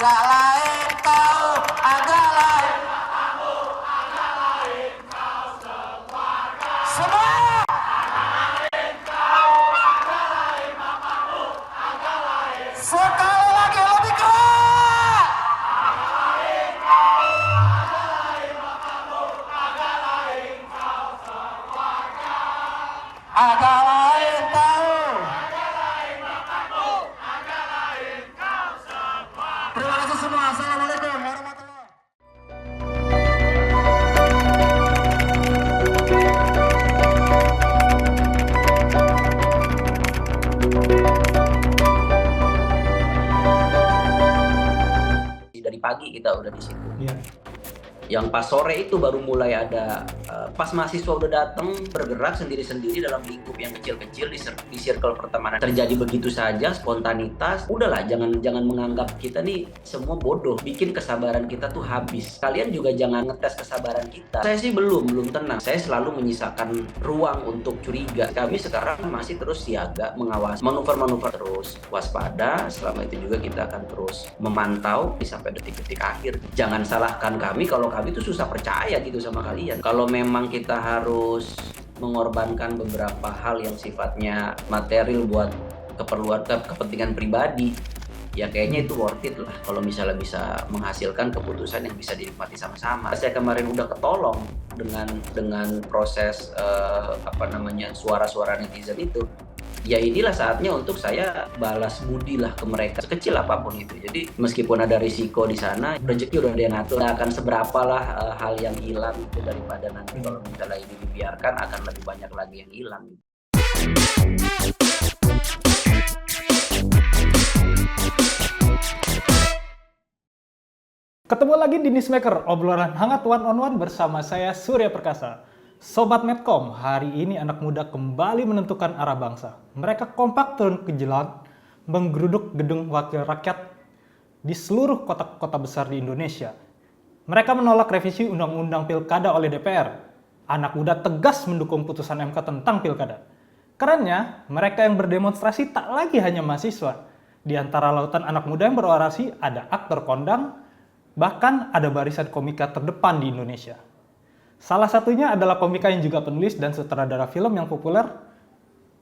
agak lain kau, agak lain semua. Sekali lagi lebih keras. Agak lain kau. Terima kasih semua. Assalamualaikum warahmatullahi wabarakatuh. Dari pagi kita udah di situ. Iya. Yang pas sore itu baru mulai ada, pas mahasiswa udah datang bergerak sendiri-sendiri dalam lingkup yang kecil-kecil di circle pertemanan terjadi begitu saja spontanitas. Udahlah, jangan menganggap kita nih semua bodoh, bikin kesabaran kita tuh habis. Kalian juga jangan ngetes kesabaran kita. Saya sih belum tenang. Saya selalu menyisakan ruang untuk curiga. Kami sekarang masih terus siaga, mengawasi manuver-manuver, terus waspada. Selama itu juga kita akan terus memantau sampai detik-detik akhir. Jangan salahkan kami kalau kami tuh susah percaya gitu sama kalian. Kalau memang kita harus mengorbankan beberapa hal yang sifatnya material buat kepentingan pribadi, ya kayaknya itu worth it lah kalau misalnya bisa menghasilkan keputusan yang bisa dinikmati sama-sama. Saya kemarin udah ketolong dengan proses suara-suara netizen itu. Ya inilah saatnya untuk saya balas budi lah ke mereka, sekecil apapun itu. Jadi meskipun ada risiko di sana, rezeki udah dia ngatur. Akan seberapa lah hal yang hilang itu daripada nanti kalau misalnya ini dibiarkan akan lebih banyak lagi yang hilang. Ketemu lagi di Newsmaker, obrolan hangat one on one bersama saya Surya Perkasa. Sobat Medcom, hari ini anak muda kembali menentukan arah bangsa. Mereka kompak turun ke jalan, menggeruduk gedung wakil rakyat di seluruh kota-kota besar di Indonesia. Mereka menolak revisi Undang-Undang Pilkada oleh DPR. Anak muda tegas mendukung putusan MK tentang Pilkada. Kerennya, mereka yang berdemonstrasi tak lagi hanya mahasiswa. Di antara lautan anak muda yang berorasi ada aktor kondang, bahkan ada barisan komika terdepan di Indonesia. Salah satunya adalah komika yang juga penulis dan sutradara film yang populer,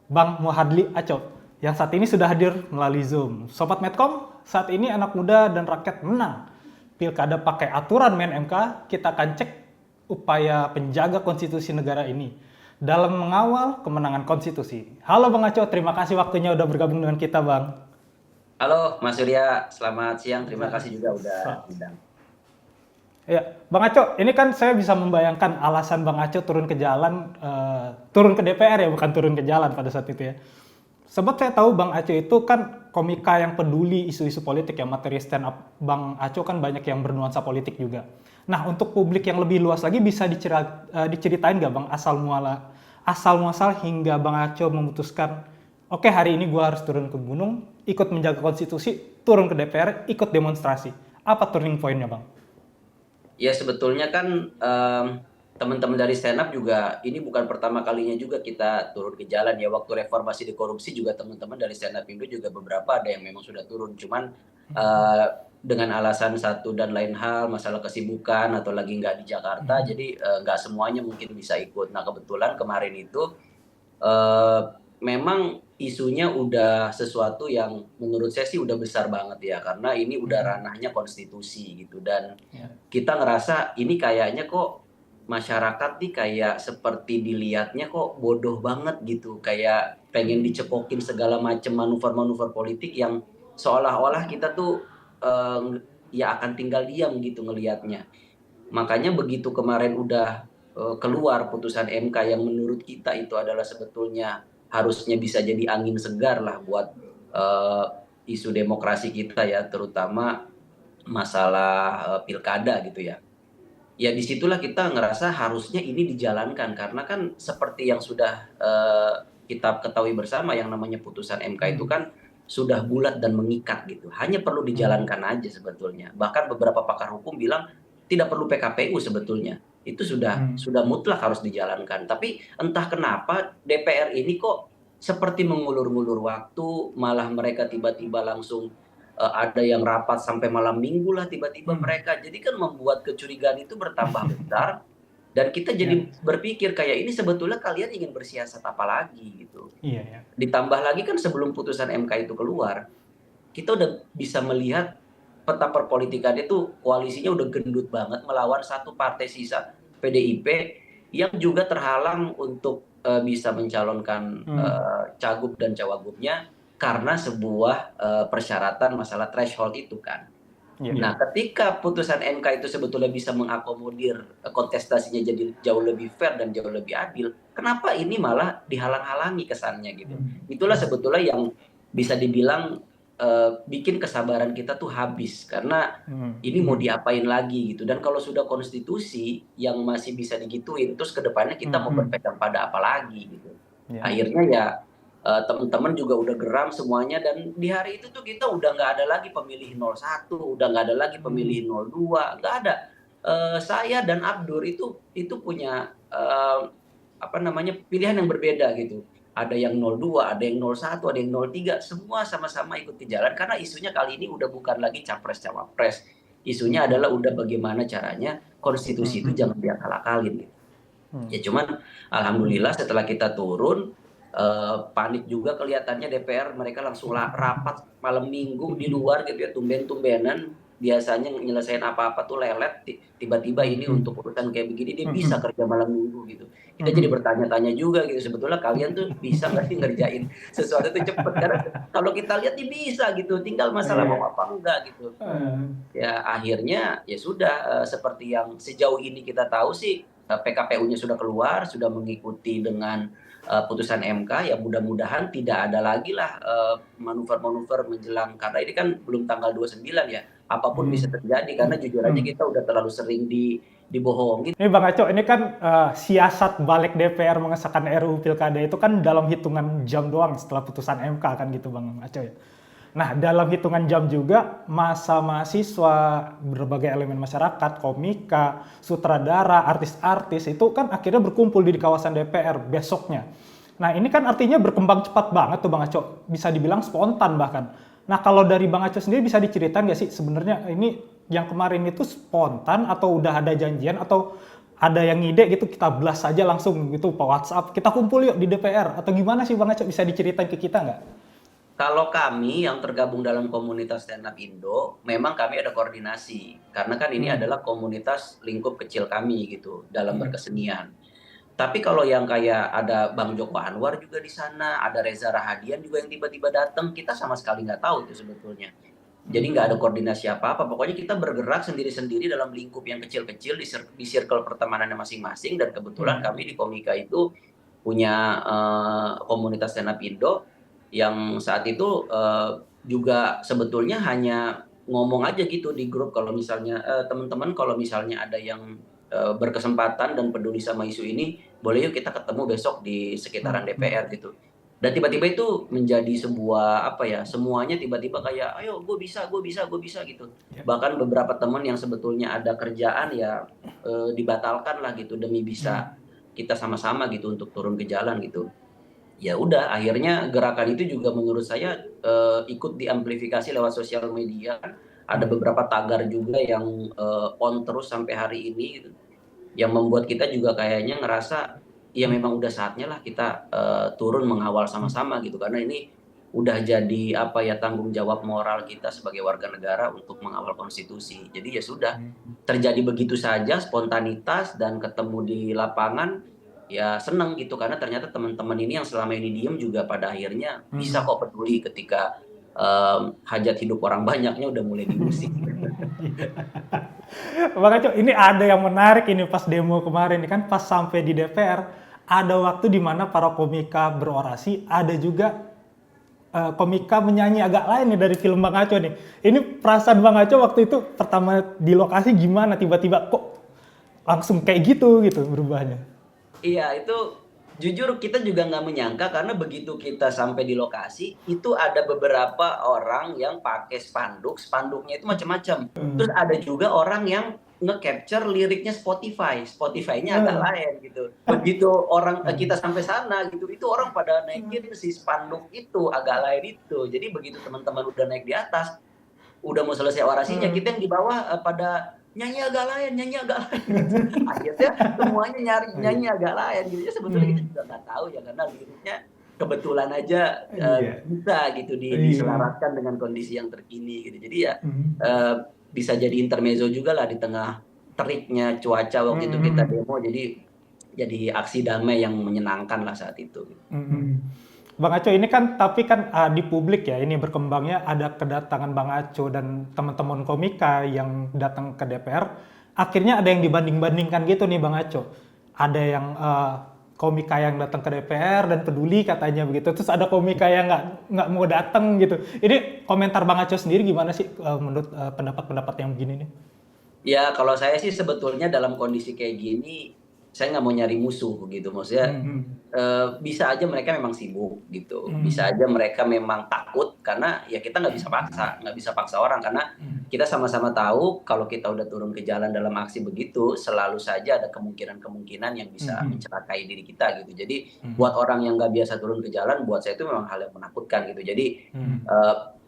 Bang Muhadli Aco, yang saat ini sudah hadir melalui Zoom. Sobat Medcom, saat ini anak muda dan rakyat menang. Pilkada pakai aturan main MK, kita akan cek upaya penjaga konstitusi negara ini dalam mengawal kemenangan konstitusi. Halo Bang Aco, terima kasih waktunya udah bergabung dengan kita, Bang. Halo Mas Surya, selamat siang. Terima kasih juga udah undang. Ya, Bang Aco, ini kan saya bisa membayangkan alasan Bang Aco turun ke jalan, turun ke DPR ya, bukan turun ke jalan pada saat itu ya. Sebab saya tahu Bang Aco itu kan komika yang peduli isu-isu politik ya, materi stand up Bang Aco kan banyak yang bernuansa politik juga. Nah, untuk publik yang lebih luas lagi bisa diceritain nggak Bang asal muasal hingga Bang Aco memutuskan, oke, hari ini gue harus turun ke gunung, ikut menjaga konstitusi, turun ke DPR, ikut demonstrasi. Apa turning point-nya Bang? Ya sebetulnya kan teman-teman dari stand up juga ini bukan pertama kalinya juga kita turun ke jalan ya. Waktu reformasi di korupsi juga teman-teman dari stand up Indo juga beberapa ada yang memang sudah turun. Cuman dengan alasan satu dan lain hal, masalah kesibukan atau lagi nggak di Jakarta, jadi nggak semuanya mungkin bisa ikut. Nah kebetulan kemarin itu memang isunya udah sesuatu yang menurut saya sih udah besar banget ya, karena ini udah ranahnya konstitusi gitu, dan kita ngerasa ini kayaknya kok masyarakat nih kayak seperti dilihatnya kok bodoh banget gitu, kayak pengen dicekokin segala macam manuver-manuver politik yang seolah-olah kita tuh ya akan tinggal diam gitu ngelihatnya. Makanya begitu kemarin udah keluar putusan MK yang menurut kita itu adalah sebetulnya harusnya bisa jadi angin segar lah buat isu demokrasi kita ya, terutama masalah pilkada gitu ya. Ya disitulah kita ngerasa harusnya ini dijalankan, karena kan seperti yang sudah kita ketahui bersama, yang namanya putusan MK itu kan sudah bulat dan mengikat gitu. Hanya perlu dijalankan aja sebetulnya. Bahkan beberapa pakar hukum bilang tidak perlu PKPU sebetulnya. Itu sudah mutlak harus dijalankan. Tapi entah kenapa DPR ini kok seperti mengulur-ngulur waktu, malah mereka tiba-tiba langsung ada yang rapat sampai malam minggu lah tiba-tiba mereka. Jadi kan membuat kecurigaan itu bertambah besar dan kita jadi berpikir kayak ini sebetulnya kalian ingin bersiasat apa lagi gitu. Iya, ya. Ditambah lagi kan sebelum putusan MK itu keluar, kita udah bisa melihat peta perpolitikan itu koalisinya udah gendut banget melawan satu partai sisa PDIP yang juga terhalang untuk bisa mencalonkan cagup dan cawagupnya karena sebuah persyaratan masalah threshold itu kan. Nah, ketika putusan MK itu sebetulnya bisa mengakomodir kontestasinya jadi jauh lebih fair dan jauh lebih adil, kenapa ini malah dihalang-halangi kesannya gitu. Itulah sebetulnya yang bisa dibilang bikin kesabaran kita tuh habis karena ini mau diapain lagi gitu. Dan kalau sudah konstitusi yang masih bisa digituin, terus ke depannya kita mau berpegang pada apa lagi gitu. Akhirnya ya teman-teman juga udah geram semuanya dan di hari itu tuh kita udah nggak ada lagi pemilih 01, udah nggak ada lagi pemilih 02, nggak ada. Saya dan Abdur itu punya pilihan yang berbeda gitu. Ada yang 02, ada yang 01, ada yang 03, semua sama-sama ikut ke jalan karena isunya kali ini udah bukan lagi capres-cawapres. Isunya adalah udah bagaimana caranya konstitusi itu jangan diakal-akalin gitu. Ya cuman alhamdulillah setelah kita turun panik juga kelihatannya DPR, mereka langsung rapat malam minggu di luar gitu ya, tumben-tumbenan. Biasanya nyelesain apa-apa tuh lelet, tiba-tiba ini untuk urusan kayak begini dia bisa kerja malam minggu gitu. Kita jadi bertanya-tanya juga gitu, sebetulnya kalian tuh bisa nggak sih ngerjain sesuatu itu cepet, karena kalau kita lihat dia bisa gitu, tinggal masalah mau apa enggak gitu. Ya akhirnya ya sudah, seperti yang sejauh ini kita tahu sih, PKPU-nya sudah keluar, sudah mengikuti dengan putusan MK, ya mudah-mudahan tidak ada lagi lah manuver-manuver menjelang, karena ini kan belum tanggal 29 ya, apapun bisa terjadi karena jujur aja kita udah terlalu sering dibohongin. Ini Bang Aco, ini kan siasat balik DPR mengesahkan RUU Pilkada itu kan dalam hitungan jam doang setelah putusan MK kan gitu Bang Aco ya. Nah, dalam hitungan jam juga masa mahasiswa, berbagai elemen masyarakat, komika, sutradara, artis-artis itu kan akhirnya berkumpul di kawasan DPR besoknya. Nah, ini kan artinya berkembang cepat banget tuh Bang Aco, bisa dibilang spontan bahkan. Nah, kalau dari Bang Aco sendiri bisa diceritain nggak sih sebenarnya ini yang kemarin itu spontan atau udah ada janjian atau ada yang ngide gitu kita blast saja langsung gitu Pak WhatsApp, kita kumpul yuk di DPR atau gimana sih Bang Aco, bisa diceritain ke kita nggak? Kalau kami yang tergabung dalam komunitas Stand Up Indo, memang kami ada koordinasi. Karena kan ini adalah komunitas lingkup kecil kami gitu, dalam berkesenian. Tapi kalau yang kayak ada Bang Joko Anwar juga di sana, ada Reza Rahadian juga yang tiba-tiba datang, kita sama sekali nggak tahu itu sebetulnya. Jadi nggak ada koordinasi apa-apa, pokoknya kita bergerak sendiri-sendiri dalam lingkup yang kecil-kecil di circle pertemanannya masing-masing, dan kebetulan kami di Komika itu punya komunitas Stand Up Indo, yang saat itu juga sebetulnya hanya ngomong aja gitu di grup kalau misalnya teman-teman kalau misalnya ada yang berkesempatan dan peduli sama isu ini, boleh yuk kita ketemu besok di sekitaran DPR gitu. Dan tiba-tiba itu menjadi sebuah semuanya tiba-tiba kayak ayo gue bisa gitu. Bahkan beberapa teman yang sebetulnya ada kerjaan ya dibatalkan lah gitu demi bisa kita sama-sama gitu untuk turun ke jalan gitu. Ya udah, akhirnya gerakan itu juga menurut saya ikut diamplifikasi lewat sosial media. Ada beberapa tagar juga yang on terus sampai hari ini gitu, yang membuat kita juga kayaknya ngerasa ya memang udah saatnya lah kita turun mengawal sama-sama gitu, karena ini udah jadi tanggung jawab moral kita sebagai warga negara untuk mengawal konstitusi. Jadi ya sudah, terjadi begitu saja spontanitas dan ketemu di lapangan. Ya seneng gitu karena ternyata teman-teman ini yang selama ini diem juga pada akhirnya bisa kok peduli ketika hajat hidup orang banyaknya udah mulai diusik. Bang Aco, ini ada yang menarik ini pas demo kemarin kan, pas sampai di DPR ada waktu di mana para komika berorasi, ada juga komika menyanyi agak lain nih dari film Bang Aco nih. Ini perasaan Bang Aco waktu itu pertama di lokasi gimana, tiba-tiba kok langsung kayak gitu berubahnya? Iya, itu jujur kita juga nggak menyangka karena begitu kita sampai di lokasi, itu ada beberapa orang yang pakai spanduknya itu macam-macam. Terus ada juga orang yang nge-capture liriknya Spotify-nya agak lain gitu. Begitu kita sampai sana gitu, itu orang pada naikin si spanduk itu agak lain itu. Jadi begitu teman-teman udah naik di atas, udah mau selesai orasinya, kita yang di bawah pada nyanyi agak lain, nyanyi agak lain. Akhirnya semuanya nyari nyanyi agak lain gitu. Ya sebetulnya kita juga nggak tahu ya karena liriknya kebetulan aja Iya. bisa gitu Iya. diselaraskan dengan kondisi yang terkini gitu. Jadi ya bisa jadi intermezzo juga lah di tengah teriknya cuaca waktu itu kita demo, jadi aksi damai yang menyenangkan lah saat itu. Bang Aco, ini kan tapi kan di publik ya ini berkembangnya ada kedatangan Bang Aco dan teman-teman komika yang datang ke DPR. Akhirnya ada yang dibanding-bandingkan gitu nih Bang Aco. Ada yang komika yang datang ke DPR dan peduli katanya begitu. Terus ada komika yang nggak mau datang gitu. Ini komentar Bang Aco sendiri gimana sih menurut pendapat-pendapat yang begini nih? Ya kalau saya sih sebetulnya dalam kondisi kayak gini saya nggak mau nyari musuh gitu, maksudnya bisa aja mereka memang sibuk gitu, bisa aja mereka memang takut karena ya kita nggak bisa paksa orang karena kita sama-sama tahu kalau kita udah turun ke jalan dalam aksi begitu selalu saja ada kemungkinan yang bisa mencelakai diri kita gitu. Jadi buat orang yang nggak biasa turun ke jalan, buat saya itu memang hal yang menakutkan gitu. Jadi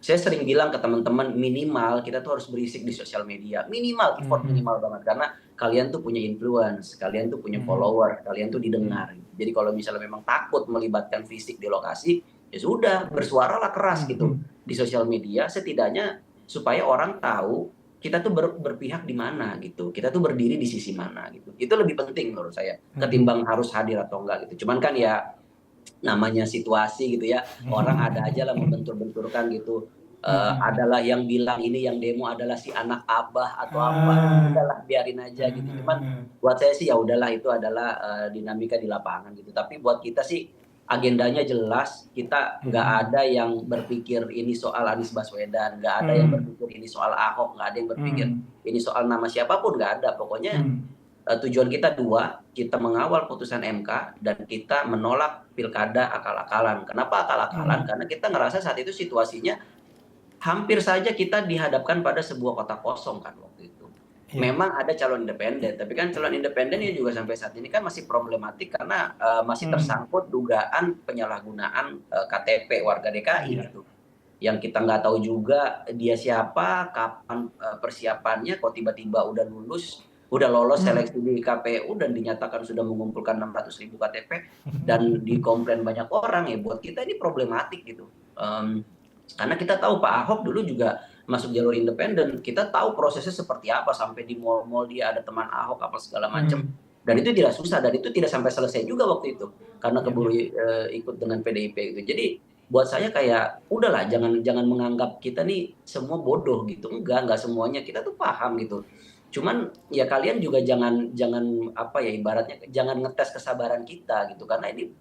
saya sering bilang ke teman-teman minimal kita tuh harus berisik di sosial media, minimal effort minimal banget karena kalian tuh punya influence, kalian tuh punya follower, kalian tuh didengar. Jadi kalau misalnya memang takut melibatkan fisik di lokasi, ya sudah bersuaralah keras gitu di sosial media setidaknya supaya orang tahu kita tuh berpihak di mana gitu, kita tuh berdiri di sisi mana gitu. Itu lebih penting menurut saya ketimbang harus hadir atau enggak gitu. Cuman kan ya namanya situasi gitu ya, orang ada aja lah membentur-benturkan gitu. Adalah yang bilang ini yang demo adalah si anak abah atau apa, udahlah biarin aja gitu. Cuman buat saya sih ya udahlah itu adalah dinamika di lapangan gitu. Tapi buat kita sih agendanya jelas, kita nggak ada yang berpikir ini soal Anies Baswedan, nggak ada yang berpikir ini soal Ahok, nggak ada yang berpikir ini soal nama siapapun, nggak ada. Pokoknya tujuan kita dua, kita mengawal putusan MK dan kita menolak pilkada akal-akalan. Kenapa akal-akalan? Karena kita ngerasa saat itu situasinya hampir saja kita dihadapkan pada sebuah kotak kosong kan waktu itu. Memang ada calon independen, tapi kan calon independen ini juga sampai saat ini kan masih problematik karena masih tersangkut dugaan penyalahgunaan KTP warga DKI gitu. Yang kita nggak tahu juga dia siapa, kapan persiapannya, kok tiba-tiba udah lolos seleksi di KPU dan dinyatakan sudah mengumpulkan 600.000 KTP dan dikomplain banyak orang ya buat kita ini problematik gitu. Karena kita tahu Pak Ahok dulu juga masuk jalur independen, kita tahu prosesnya seperti apa sampai di mall-mall dia ada teman Ahok apa segala macam dan itu tidak susah dan itu tidak sampai selesai juga waktu itu karena keburu ikut dengan PDIP gitu. Jadi buat saya kayak udahlah jangan menganggap kita nih semua bodoh gitu, enggak semuanya kita tuh paham gitu. Cuman ya kalian juga jangan apa ya ibaratnya jangan ngetes kesabaran kita gitu karena ini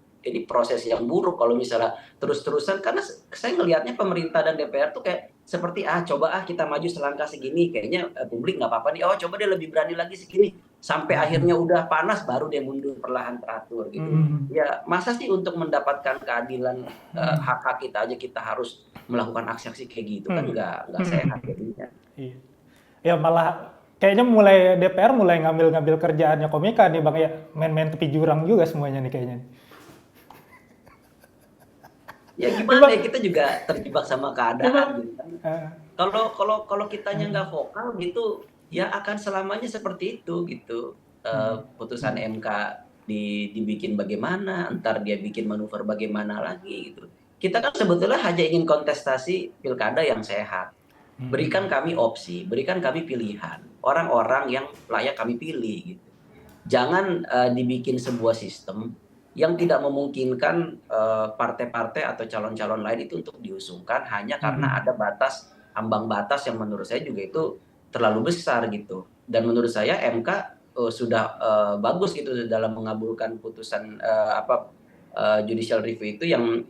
proses yang buruk kalau misalnya terus-terusan karena saya ngelihatnya pemerintah dan DPR tuh kayak seperti coba kita maju selangkah segini kayaknya publik nggak apa-apa nih coba dia lebih berani lagi segini sampai akhirnya udah panas baru dia mundur perlahan teratur gitu. Ya masa sih untuk mendapatkan keadilan hak-hak kita aja kita harus melakukan aksi-aksi kayak gitu kan nggak sehat jadinya. Iya. Ya malah kayaknya mulai DPR mulai ngambil kerjaannya komika nih Bang ya main-main tepi jurang juga semuanya nih kayaknya. Ya gimana ya kita juga terjebak sama keadaan gitu kan. Kalau kitanya nggak vokal gitu ya akan selamanya seperti itu gitu. Putusan MK dibikin bagaimana, ntar dia bikin manuver bagaimana lagi gitu. Kita kan sebetulnya hanya ingin kontestasi pilkada yang sehat. Berikan kami opsi, berikan kami pilihan. Orang-orang yang layak kami pilih gitu. Jangan dibikin sebuah sistem yang tidak memungkinkan partai-partai atau calon-calon lain itu untuk diusungkan hanya karena ada ambang batas yang menurut saya juga itu terlalu besar gitu. Dan menurut saya MK sudah bagus gitu dalam mengabulkan putusan judicial review itu yang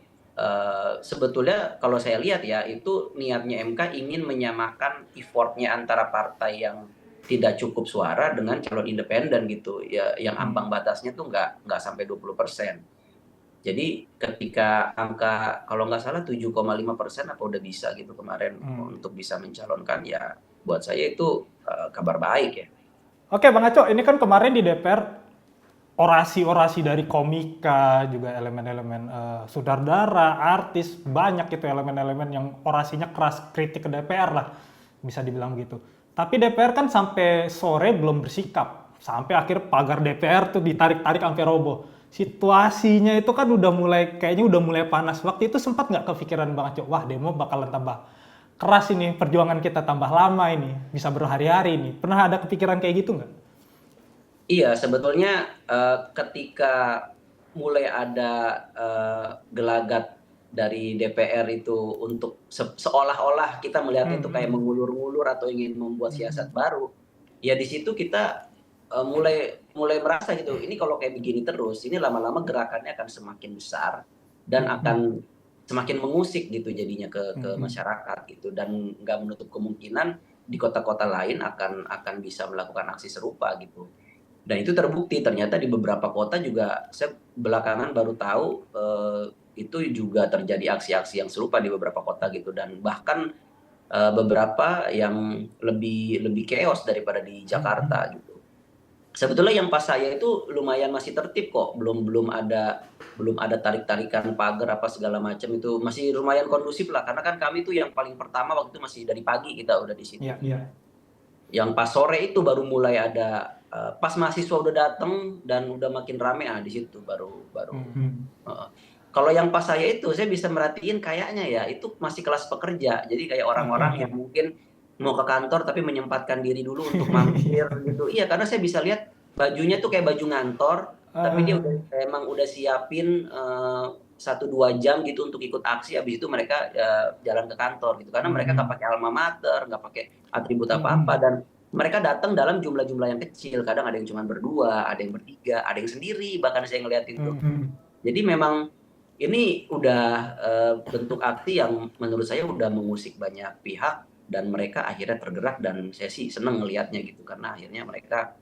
sebetulnya kalau saya lihat ya itu niatnya MK ingin menyamakan effortnya antara partai yang tidak cukup suara dengan calon independen gitu ya yang ambang batasnya tuh nggak sampai 20%. Jadi ketika angka kalau nggak salah 7,5% apa udah bisa gitu kemarin untuk bisa mencalonkan ya buat saya itu kabar baik ya. Oke Bang Aco, ini kan kemarin di DPR orasi-orasi dari komika juga elemen-elemen sutradara, artis banyak gitu elemen-elemen yang orasinya keras kritik ke DPR lah. bisa dibilang begitu. Tapi DPR kan sampai sore belum bersikap, sampai akhir pagar DPR tuh ditarik-tarik sampai roboh. Situasinya itu kan kayaknya udah mulai panas. Waktu itu sempat nggak kepikiran Bang Aco, wah demo bakalan tambah keras ini, perjuangan kita tambah lama ini, bisa berhari-hari ini. Pernah ada kepikiran kayak gitu nggak? Iya, sebetulnya ketika mulai ada gelagat dari DPR itu untuk seolah-olah kita melihat itu kayak mengulur-ngulur atau ingin membuat siasat baru, ya di situ kita mulai merasa gitu, ini kalau kayak begini terus, ini lama-lama gerakannya akan semakin besar dan akan semakin mengusik gitu jadinya ke masyarakat gitu, dan nggak menutup kemungkinan di kota-kota lain akan bisa melakukan aksi serupa gitu. Dan itu terbukti ternyata di beberapa kota juga, saya belakangan baru tahu itu juga terjadi aksi-aksi yang serupa di beberapa kota gitu, dan bahkan beberapa yang lebih chaos daripada di Jakarta gitu. Sebetulnya yang pas saya itu lumayan masih tertib kok, belum ada tarik-tarikan pagar apa segala macam, itu masih lumayan kondusif lah, karena kan kami tuh yang paling pertama waktu itu masih dari pagi kita udah di situ. Iya. Yang pas sore itu baru mulai ada, pas mahasiswa udah datang dan udah makin rame, di situ baru. Kalau yang pas saya itu, saya bisa merhatiin kayaknya ya itu masih kelas pekerja, jadi kayak orang-orang yang mungkin mau ke kantor tapi menyempatkan diri dulu untuk mampir gitu. Iya, karena saya bisa lihat bajunya tuh kayak baju ngantor, tapi dia emang udah siapin 1-2 jam gitu untuk ikut aksi, habis itu mereka jalan ke kantor gitu. Karena mereka nggak pakai alma mater, nggak pakai atribut apa-apa, dan mereka datang dalam jumlah-jumlah yang kecil. Kadang ada yang cuma berdua, ada yang bertiga, ada yang sendiri, bahkan saya ngeliat itu. Jadi memang ini udah bentuk aksi yang menurut saya udah mengusik banyak pihak, dan mereka akhirnya tergerak, dan saya sih seneng ngelihatnya gitu, karena akhirnya mereka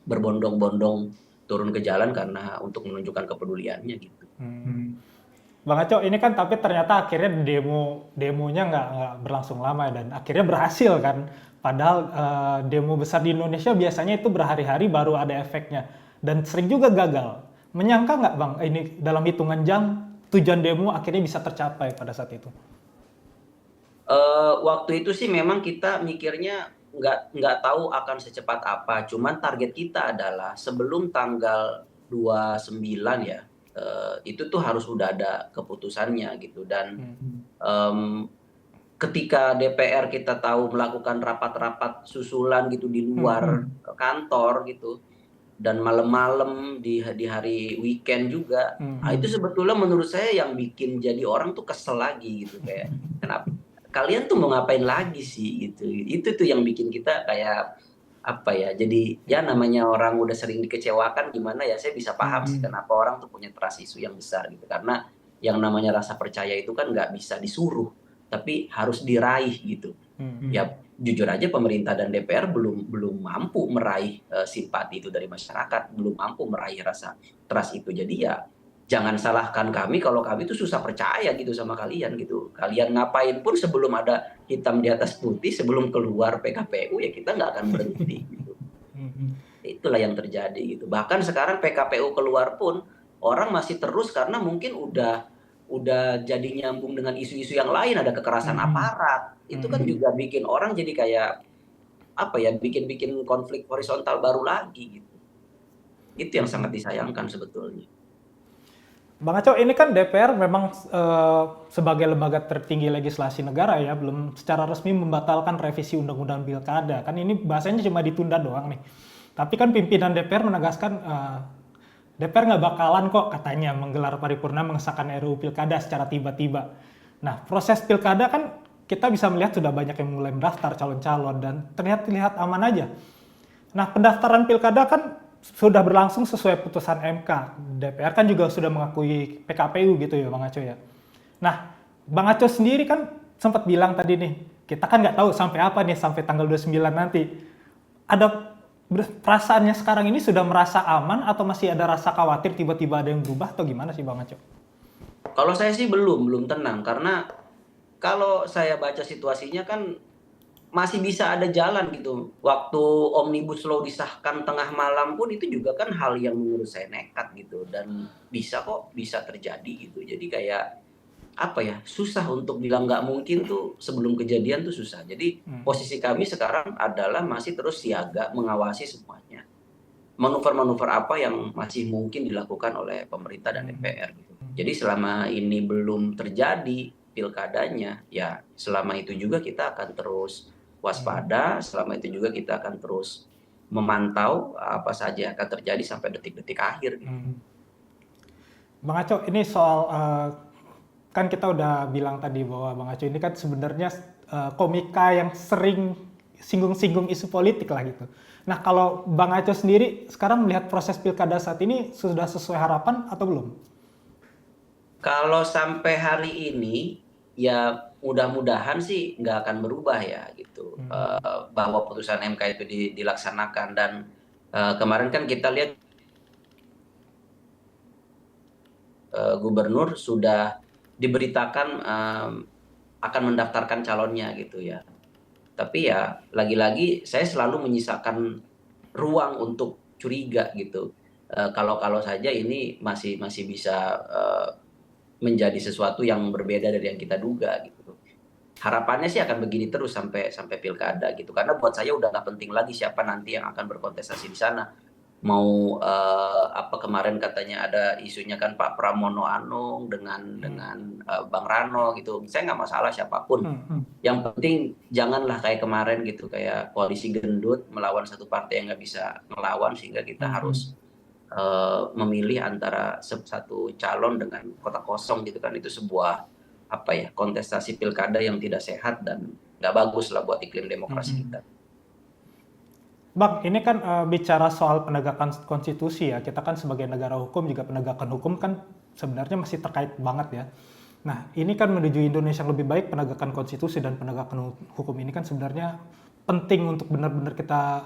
berbondong-bondong turun ke jalan karena untuk menunjukkan kepeduliannya gitu. Bang Aco, ini kan tapi ternyata akhirnya demonya nggak berlangsung lama dan akhirnya berhasil kan. Padahal demo besar di Indonesia biasanya itu berhari-hari baru ada efeknya dan sering juga gagal. Menyangka nggak Bang, ini dalam hitungan jam tujuan demo akhirnya bisa tercapai pada saat itu? Waktu itu sih memang kita mikirnya nggak tahu akan secepat apa, cuman target kita adalah sebelum tanggal 29 ya, itu tuh harus udah ada keputusannya gitu. Dan ketika DPR kita tahu melakukan rapat-rapat susulan gitu di luar kantor gitu, dan malam-malam di hari weekend juga, itu sebetulnya menurut saya yang bikin jadi orang tuh kesel lagi gitu, kayak kenapa kalian tuh mau ngapain lagi sih gitu. Itu tuh yang bikin kita kayak apa ya, jadi ya namanya orang udah sering dikecewakan gimana ya, saya bisa paham sih kenapa orang tuh punya trust issue yang besar gitu, karena yang namanya rasa percaya itu kan nggak bisa disuruh tapi harus diraih gitu. Ya jujur aja pemerintah dan DPR belum mampu meraih simpati itu dari masyarakat, belum mampu meraih rasa trust itu. Jadi ya jangan salahkan kami kalau kami tuh susah percaya gitu sama kalian gitu. Kalian ngapain pun sebelum ada hitam di atas putih, sebelum keluar PKPU ya kita nggak akan berhenti gitu. Itulah yang terjadi gitu. Bahkan sekarang PKPU keluar pun orang masih terus karena mungkin udah jadi nyambung dengan isu-isu yang lain, ada kekerasan aparat. Itu kan juga bikin orang jadi kayak apa ya, bikin konflik horizontal baru lagi gitu. Itu yang sangat disayangkan sebetulnya. Bang Aco, ini kan DPR memang sebagai lembaga tertinggi legislasi negara ya, belum secara resmi membatalkan revisi Undang-Undang Pilkada. Kan ini bahasanya cuma ditunda doang nih. Tapi kan pimpinan DPR menegaskan DPR nggak bakalan kok katanya menggelar paripurna mengesahkan RUU Pilkada secara tiba-tiba. Nah, proses Pilkada kan kita bisa melihat sudah banyak yang mulai mendaftar calon-calon dan terlihat aman aja. Nah, pendaftaran Pilkada kan sudah berlangsung sesuai putusan MK. DPR kan juga sudah mengakui PKPU gitu ya Bang Aco ya. Nah, Bang Aco sendiri kan sempat bilang tadi nih, kita kan nggak tahu sampai apa nih, sampai tanggal 29 nanti. Ada perasaannya sekarang ini sudah merasa aman atau masih ada rasa khawatir tiba-tiba ada yang berubah atau gimana sih Bang Aco? Kalau saya sih belum tenang, karena kalau saya baca situasinya kan masih bisa ada jalan gitu. Waktu Omnibus Law disahkan tengah malam pun itu juga kan hal yang menurut saya nekat gitu, dan bisa terjadi gitu. Jadi kayak apa ya, susah untuk bilang nggak mungkin tuh sebelum kejadian tuh susah. Jadi posisi kami sekarang adalah masih terus siaga mengawasi semuanya. Manuver-manuver apa yang masih mungkin dilakukan oleh pemerintah dan DPR gitu. Jadi selama ini belum terjadi pilkadanya, ya selama itu juga kita akan terus waspada, selama itu juga kita akan terus memantau apa saja yang akan terjadi sampai detik-detik akhir. Bang Aco, ini soal kan kita udah bilang tadi bahwa Bang Aco ini kan sebenarnya komika yang sering singgung-singgung isu politik lah gitu. Nah, kalau Bang Aco sendiri sekarang melihat proses pilkada saat ini sudah sesuai harapan atau belum? Kalau sampai hari ini, ya mudah-mudahan sih nggak akan berubah ya gitu. Bahwa putusan MK itu dilaksanakan dan kemarin kan kita lihat gubernur sudah diberitakan akan mendaftarkan calonnya gitu ya. Tapi ya lagi-lagi saya selalu menyisakan ruang untuk curiga gitu. Kalau saja ini masih bisa menjadi sesuatu yang berbeda dari yang kita duga gitu. Harapannya sih akan begini terus sampai pilkada gitu. Karena buat saya udah nggak penting lagi siapa nanti yang akan berkontestasi di sana. Mau apa kemarin katanya ada isunya kan Pak Pramono Anung dengan Bang Rano gitu. Saya nggak masalah siapapun. Yang penting janganlah kayak kemarin gitu, kayak koalisi gendut melawan satu partai yang nggak bisa melawan sehingga kita harus memilih antara satu calon dengan kotak kosong gitu kan. Itu sebuah apa ya, kontestasi pilkada yang tidak sehat dan nggak bagus lah buat iklim demokrasi kita. Bang, ini kan bicara soal penegakan konstitusi ya. Kita kan sebagai negara hukum juga penegakan hukum kan sebenarnya masih terkait banget ya. Nah, ini kan menuju Indonesia yang lebih baik, penegakan konstitusi dan penegakan hukum ini kan sebenarnya penting untuk benar-benar kita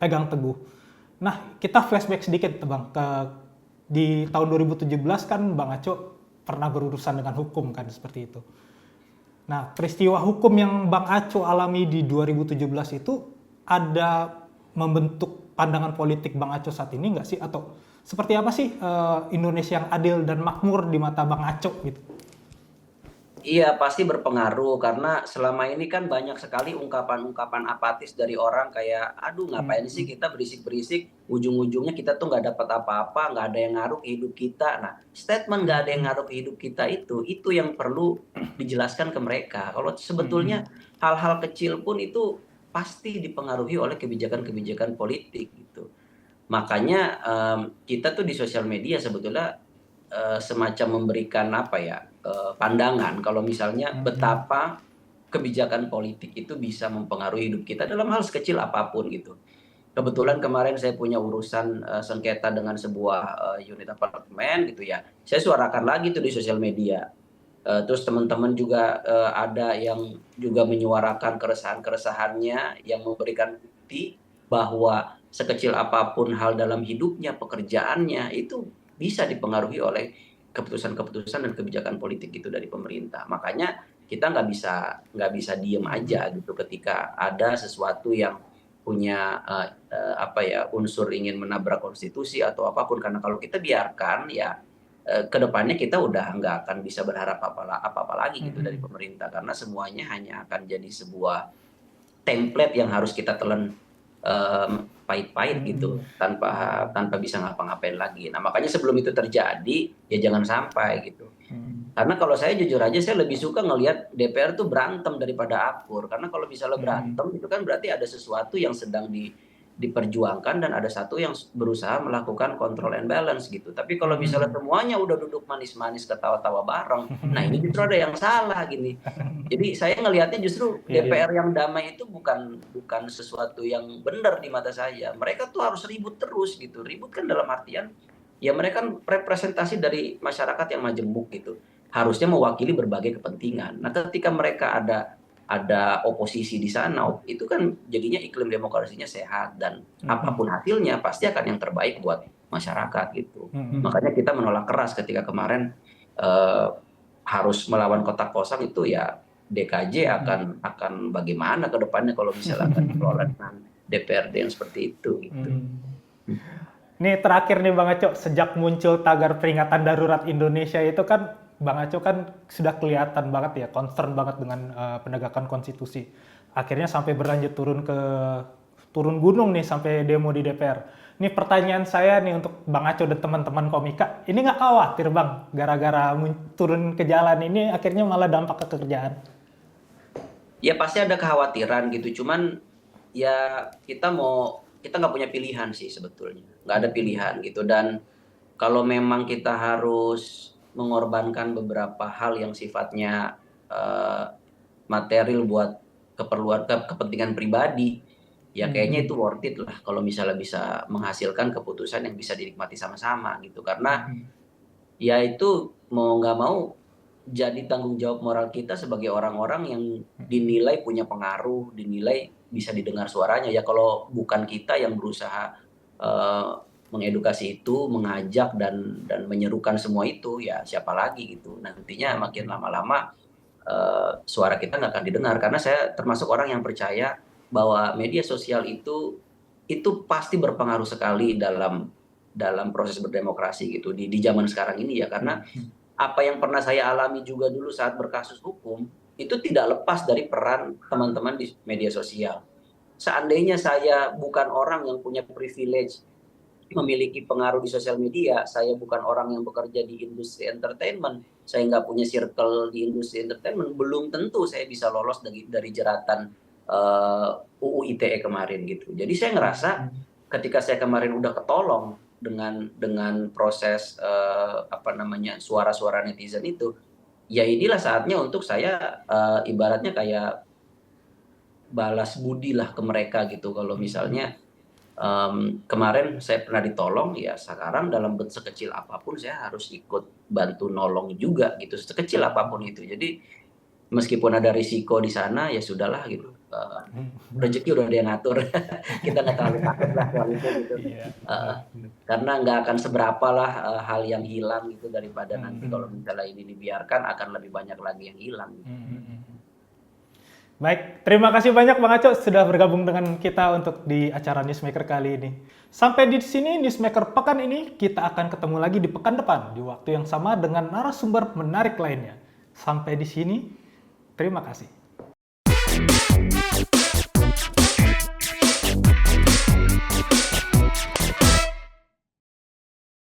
pegang teguh. Nah, kita flashback sedikit Bang, di tahun 2017 kan Bang Aco pernah berurusan dengan hukum kan, seperti itu. Nah, peristiwa hukum yang Bang Aco alami di 2017 itu ada membentuk pandangan politik Bang Aco saat ini nggak sih? Atau seperti apa sih Indonesia yang adil dan makmur di mata Bang Aco gitu? Iya, pasti berpengaruh karena selama ini kan banyak sekali ungkapan-ungkapan apatis dari orang kayak, aduh ngapain sih kita berisik-berisik, ujung-ujungnya kita tuh nggak dapat apa-apa, nggak ada yang ngaruh ke hidup kita. Nah, statement nggak ada yang ngaruh ke hidup kita itu yang perlu dijelaskan ke mereka. Kalau sebetulnya hal-hal kecil pun itu pasti dipengaruhi oleh kebijakan-kebijakan politik gitu. Makanya kita tuh di sosial media sebetulnya semacam memberikan apa ya, pandangan kalau misalnya betapa kebijakan politik itu bisa mempengaruhi hidup kita dalam hal sekecil apapun gitu. Kebetulan kemarin saya punya urusan sengketa dengan sebuah unit apartemen gitu ya. Saya suarakan lagi tuh di sosial media. Terus teman-teman juga ada yang juga menyuarakan keresahan-keresahannya yang memberikan bukti bahwa sekecil apapun hal dalam hidupnya, pekerjaannya itu bisa dipengaruhi oleh keputusan-keputusan dan kebijakan politik itu dari pemerintah. Makanya kita nggak bisa diem aja gitu ketika ada sesuatu yang punya apa ya, unsur ingin menabrak konstitusi atau apapun. Karena kalau kita biarkan ya kedepannya kita udah nggak akan bisa berharap apa-apa lagi gitu dari pemerintah, karena semuanya hanya akan jadi sebuah template yang harus kita telan pahit-pahit gitu tanpa bisa ngapa-ngapain lagi. Nah makanya sebelum itu terjadi ya jangan sampai gitu. Karena kalau saya jujur aja saya lebih suka ngelihat DPR tuh berantem daripada akur. Karena kalau misalnya berantem itu kan berarti ada sesuatu yang sedang diperjuangkan dan ada satu yang berusaha melakukan control and balance gitu. Tapi kalau misalnya semuanya udah duduk manis-manis ketawa-tawa bareng, nah ini justru ada yang salah gini. Jadi saya ngelihatnya justru DPR yang damai itu bukan sesuatu yang benar di mata saya. Mereka tuh harus ribut terus gitu. Ribut kan dalam artian ya mereka kan representasi dari masyarakat yang majemuk gitu. Harusnya mewakili berbagai kepentingan. Nah, ketika mereka ada oposisi di sana, itu kan jadinya iklim demokrasinya sehat dan apapun hasilnya pasti akan yang terbaik buat masyarakat gitu. Makanya kita menolak keras ketika kemarin harus melawan kotak kosong itu ya. DKJ akan bagaimana ke depannya kalau misalnya akan dikelola dengan DPRD yang seperti itu gitu. Ini terakhir nih Bang Aco, sejak muncul tagar peringatan darurat Indonesia itu kan Bang Aco kan sudah kelihatan banget ya, concern banget dengan penegakan konstitusi. Akhirnya sampai berlanjut turun gunung nih sampai demo di DPR. Ini pertanyaan saya nih untuk Bang Aco dan teman-teman komika, ini nggak khawatir Bang, gara-gara turun ke jalan ini akhirnya malah dampak ke kerjaan? Ya pasti ada kekhawatiran gitu, cuman ya kita nggak punya pilihan sih sebetulnya, nggak ada pilihan gitu. Dan kalau memang kita harus mengorbankan beberapa hal yang sifatnya material buat kepentingan pribadi, ya kayaknya itu worth it lah kalau misalnya bisa menghasilkan keputusan yang bisa dinikmati sama-sama gitu. Karena ya itu mau nggak mau jadi tanggung jawab moral kita sebagai orang-orang yang dinilai punya pengaruh, dinilai bisa didengar suaranya. Ya kalau bukan kita yang berusaha mengedukasi itu, mengajak dan menyerukan semua itu, ya siapa lagi gitu. Nantinya makin lama-lama suara kita nggak akan didengar. Karena saya termasuk orang yang percaya bahwa media sosial itu pasti berpengaruh sekali dalam proses berdemokrasi gitu di zaman sekarang ini ya. Karena apa yang pernah saya alami juga dulu saat berkasus hukum, itu tidak lepas dari peran teman-teman di media sosial. Seandainya saya bukan orang yang punya privilege memiliki pengaruh di sosial media, saya bukan orang yang bekerja di industri entertainment, saya nggak punya circle di industri entertainment, belum tentu saya bisa lolos dari jeratan UU ITE kemarin gitu. Jadi saya ngerasa ketika saya kemarin udah ketolong dengan proses suara-suara netizen itu, ya inilah saatnya untuk saya ibaratnya kayak balas budi lah ke mereka gitu. Kalau misalnya kemarin saya pernah ditolong, ya sekarang dalam bentuk sekecil apapun saya harus ikut bantu nolong juga gitu, sekecil apapun itu. Jadi meskipun ada risiko di sana, ya sudahlah gitu. Rezeki udah dia ngatur. Kita nggak terlalu takut lah soal itu gitu. Karena nggak akan seberapa lah hal yang hilang gitu, daripada nanti kalau misalnya ini dibiarkan akan lebih banyak lagi yang hilang. Baik, terima kasih banyak Bang Aco sudah bergabung dengan kita untuk di acara Newsmaker kali ini. Sampai di sini Newsmaker pekan ini, kita akan ketemu lagi di pekan depan di waktu yang sama dengan narasumber menarik lainnya. Sampai di sini, terima kasih.